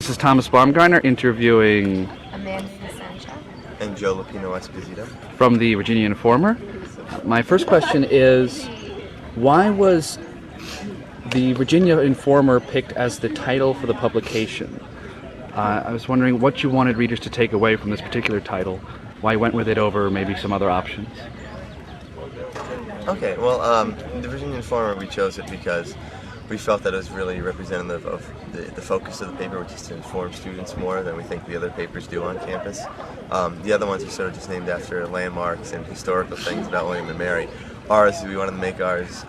This is Thomas Baumgartner interviewing Amanda Sancha. And Joe Luppino-Esposito. from the Virginia Informer. My first question is, why was the Virginia Informer picked as the title for the publication? I was wondering what you wanted readers to take away from this particular title, why you went with it over maybe some other options. Okay, well, the Virginia Informer, we chose it because we felt that it was really representative of the focus of the paper, which is to inform students more than we think the other papers do on campus. The other ones are sort of just named after landmarks and historical things about William and Mary. Ours, we wanted to make ours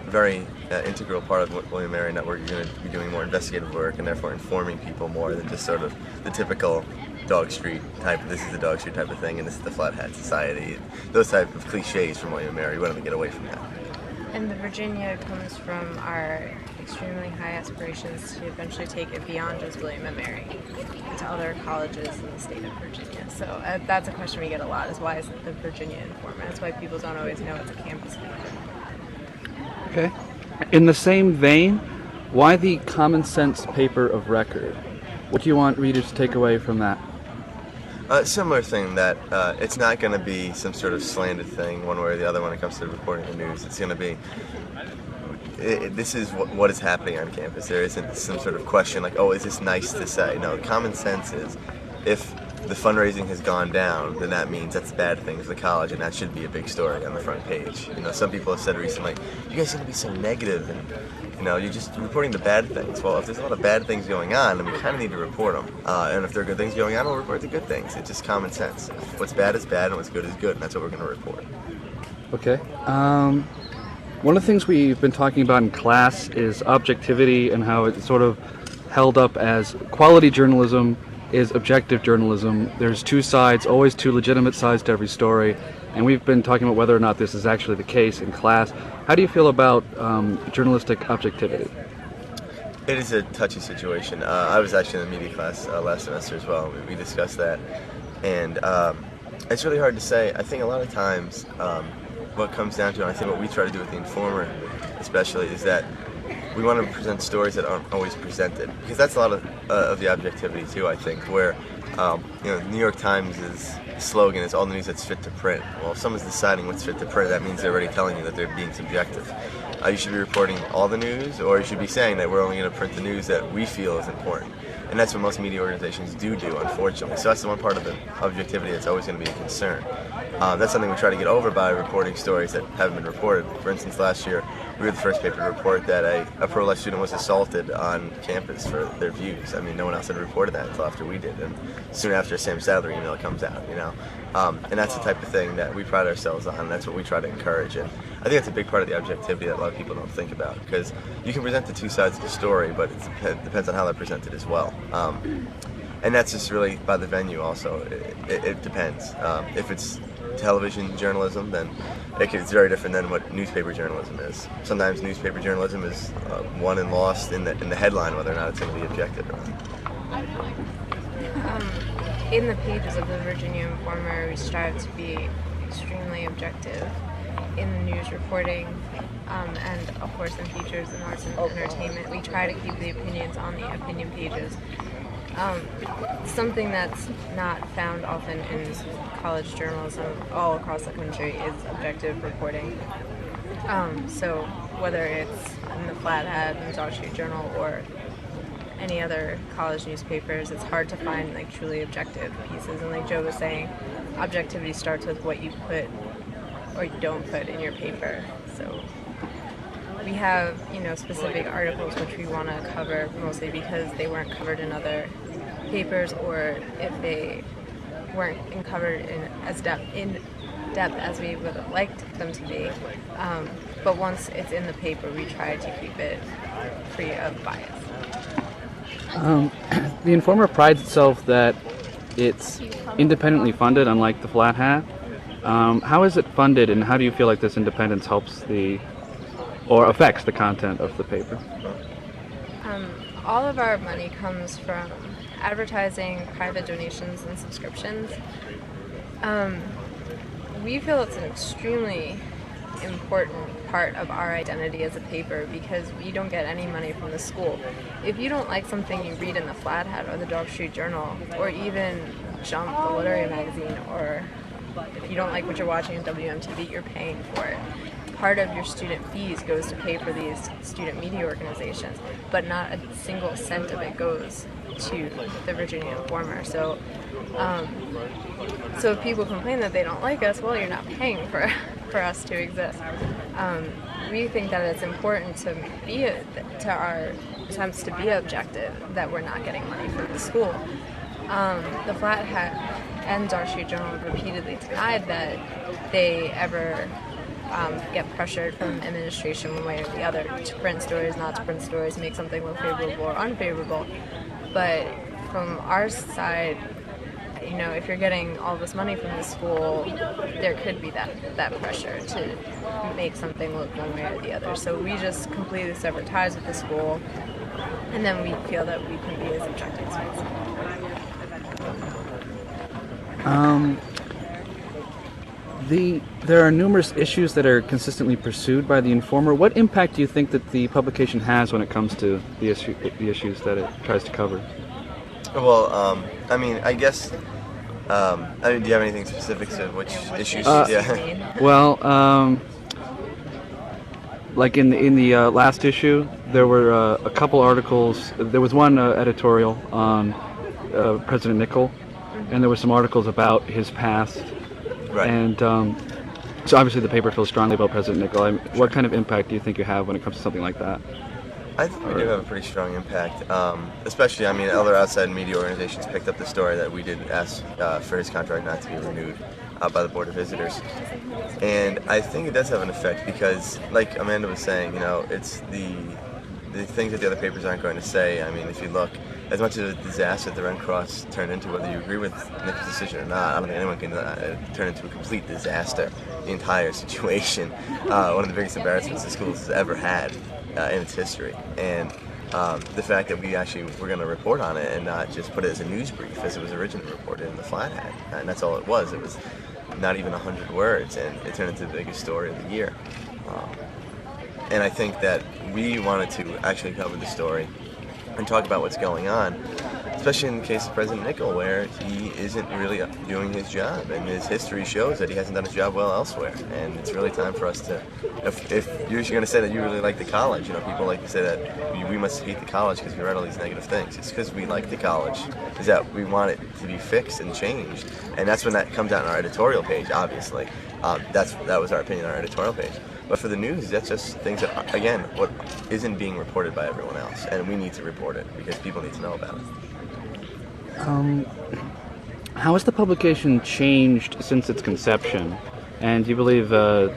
very integral part of what William and Mary Network. You're going to be doing more investigative work and therefore informing people more than just sort of the typical Dog Street type, this is the Dog Street type of thing, and this is the Flat Hat Society. Those type of cliches from William and Mary. We wanted to get away from that. And the Virginia comes from our extremely high aspirations to eventually take it beyond just William and Mary to other colleges in the state of Virginia. So that's a question we get a lot, is why is it the Virginia Informer? That's why people don't always know it's a campus paper. Okay. In the same vein, why the common sense paper of record? What do you want readers to take away from that? Similar thing, that it's not going to be some sort of slanted thing one way or the other when it comes to reporting the news. It's going to be, this is what is happening on campus. There isn't some sort of question like, oh, is this nice to say? No, common sense is, if the fundraising has gone down, then that means that's a bad thing for the college, and that should be a big story on the front page. You know, some people have said recently, you guys seem to be so negative, and you're just reporting the bad things. Well, if there's a lot of bad things going on, then we kind of need to report them. And if there are good things going on, we'll report the good things. It's just common sense. What's bad is bad, and what's good is good, and that's what we're going to report. Okay. One of the things we've been talking about in class is objectivity and how it's sort of held up as quality journalism is objective journalism. There's two sides, always two legitimate sides to every story, and we've been talking about whether or not this is actually the case in class. How do you feel about journalistic objectivity? It is a touchy situation. I was actually in the media class last semester as well. We discussed that, and it's really hard to say. I think a lot of times what comes down to, and I think what we try to do with the Informer especially, is that we want to present stories that aren't always presented, because that's a lot of the objectivity too, I think, where the New York Times' slogan is all the news that's fit to print. Well, if someone's deciding what's fit to print, that means they're already telling you that they're being subjective. You should be reporting all the news, or you should be saying that we're only going to print the news that we feel is important. And that's what most media organizations do, unfortunately. So that's the one part of the objectivity that's always going to be a concern. That's something we try to get over by reporting stories that haven't been reported. For instance, last year, we were the first paper to report that a pro-life student was assaulted on campus for their views. I mean, no one else had reported that until after we did, and soon after a Sam Sadler email comes out, And that's the type of thing that we pride ourselves on, and that's what we try to encourage. And I think that's a big part of the objectivity that a lot of people don't think about, because you can present the two sides of the story, but it depends on how they're presented as well. And that's just really by the venue also. It depends. If it's television journalism, then it's very different than what newspaper journalism is. Sometimes newspaper journalism is won and lost in the headline, whether or not it's going to be objective or not. In the pages of the Virginia Informer, we strive to be extremely objective in the news reporting, and of course in features and arts and entertainment. We try to keep the opinions on the opinion pages. Something that's not found often in college journalism all across the country is objective reporting. So whether it's in the Flat Hat and Dog Street Journal or any other college newspapers, it's hard to find truly objective pieces. And like Joe was saying, objectivity starts with what you put or you don't put in your paper. So we have, specific articles which we want to cover mostly because they weren't covered in other papers, or if they weren't covered in depth as we would have liked them to be. But once it's in the paper, we try to keep it free of bias. The Informer prides itself that it's independently funded, unlike the Flat Hat. How is it funded, and how do you feel like this independence helps or affects the content of the paper? All of our money comes from advertising, private donations, and subscriptions. We feel it's an extremely important part of our identity as a paper because we don't get any money from the school. If you don't like something you read in the Flathead or the Dog Street Journal or even Jump, the literary magazine, or if you don't like what you're watching on WMTV, you're paying for it. Part of your student fees goes to pay for these student media organizations, but not a single cent of it goes to the Virginia Informer. So if people complain that they don't like us, well, you're not paying for us to exist. We think that it's important to our attempts to be objective that we're not getting money from the school. The Flathead and Dog Street Journal have repeatedly denied that they ever get pressured from administration one way or the other to print stories, not to print stories, make something look favorable or unfavorable. But from our side, if you're getting all this money from the school, there could be that pressure to make something look one way or the other. So we just completely sever ties with the school, and then we feel that we can be as objective as possible. There are numerous issues that are consistently pursued by the Informer. What impact do you think that the publication has when it comes to the issues that it tries to cover? Well, I guess. Do you have anything specific to which issues? Yeah. Well, like in the last issue, there were a couple articles. There was one editorial on President Nickel, and there were some articles about his past. Right. And so obviously the paper feels strongly about President Nickel. What kind of impact do you think you have when it comes to something like that? I think we do have a pretty strong impact, especially, other outside media organizations picked up the story that we did ask for his contract not to be renewed by the Board of Visitors. And I think it does have an effect because, like Amanda was saying, it's the things that the other papers aren't going to say. If you look, as much of a disaster the Red Cross turned into, whether you agree with Nick's decision or not, I don't think anyone can turn into a complete disaster, the entire situation. One of the biggest embarrassments the school has ever had in its history. And the fact that we actually were going to report on it and not just put it as a news brief as it was originally reported in the Flathead. And that's all it was. It was not even 100 words, and it turned into the biggest story of the year. And I think that we wanted to actually cover the story and talk about what's going on, especially in the case of President Nickel, where he isn't really doing his job, and his history shows that he hasn't done his job well elsewhere. And it's really time for us to, if you're going to say that you really like the college, people like to say that we must hate the college because we read all these negative things. It's because we like the college, is that we want it to be fixed and changed, and that's when that comes out on our editorial page, obviously. That was our opinion on our editorial page. But for the news, that's just things that, again, what isn't being reported by everyone else, and we need to report it because people need to know about it. How has the publication changed since its conception? And do you believe the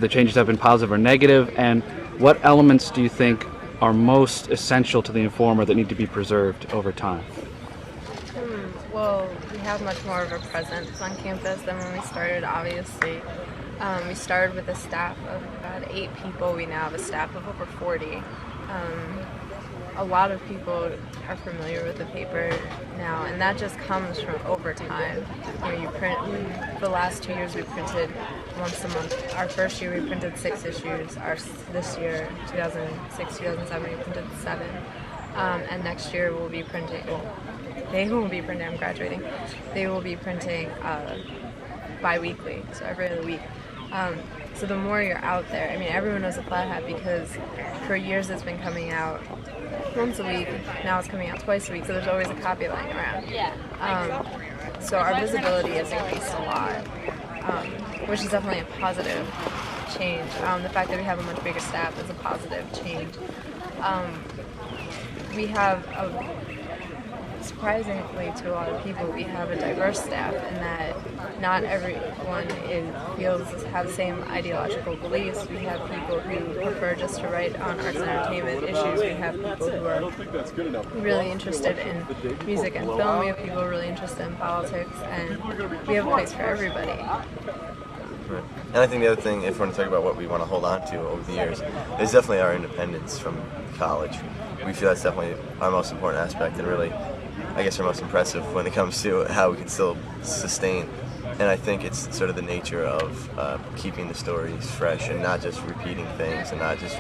changes have been positive or negative? And what elements do you think are most essential to the Informer that need to be preserved over time? Well, we have much more of a presence on campus than when we started, obviously. We started with a staff of about 8 people. We now have a staff of over 40. A lot of people are familiar with the paper now, and that just comes from over time. You print. The last 2 years we printed once a month. Our first year we printed 6 issues. This year, 2006, 2007, we printed 7. And next year we'll be printing. Well, they will be printing. I'm graduating. They will be printing bi-weekly, so every other week. So the more you're out there, everyone knows the Flathead because for years it's been coming out once a week. Now it's coming out twice a week, so there's always a copy lying around. So our visibility has increased a lot, which is definitely a positive change. The fact that we have a much bigger staff is a positive change. We have surprisingly to a lot of people, we have a diverse staff in that not everyone have the same ideological beliefs. We have people who prefer just to write on arts and entertainment issues. We have people who are really interested in music and film. We have people really interested in politics, and we have a place for everybody. Right. And I think the other thing, if we're going to talk about what we want to hold on to over the years, is definitely our independence from college. We feel that's definitely our most important aspect, and really, I guess, our most impressive when it comes to how we can still sustain And I think it's sort of the nature of keeping the stories fresh and not just repeating things and not just,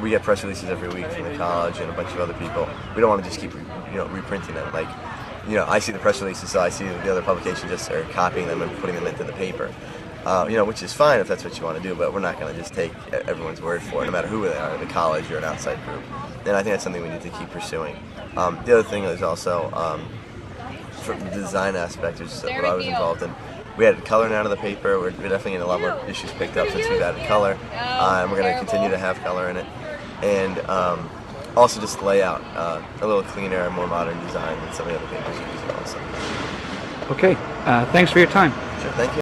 we get press releases every week from the college and a bunch of other people. We don't want to just keep, reprinting them. Like, I see the press releases, so I see the other publication just are copying them and putting them into the paper. Which is fine if that's what you want to do, but we're not going to just take everyone's word for it, no matter who they are, the college or an outside group. And I think that's something we need to keep pursuing. The other thing is also, from the design aspect, is what I was involved in. We added color now to the paper. We're definitely getting a lot more issues picked up since we've added color, and we're going to continue to have color in it. And also just layout, a little cleaner and more modern design than some of the other papers are using also. Okay, thanks for your time. Sure, thank you.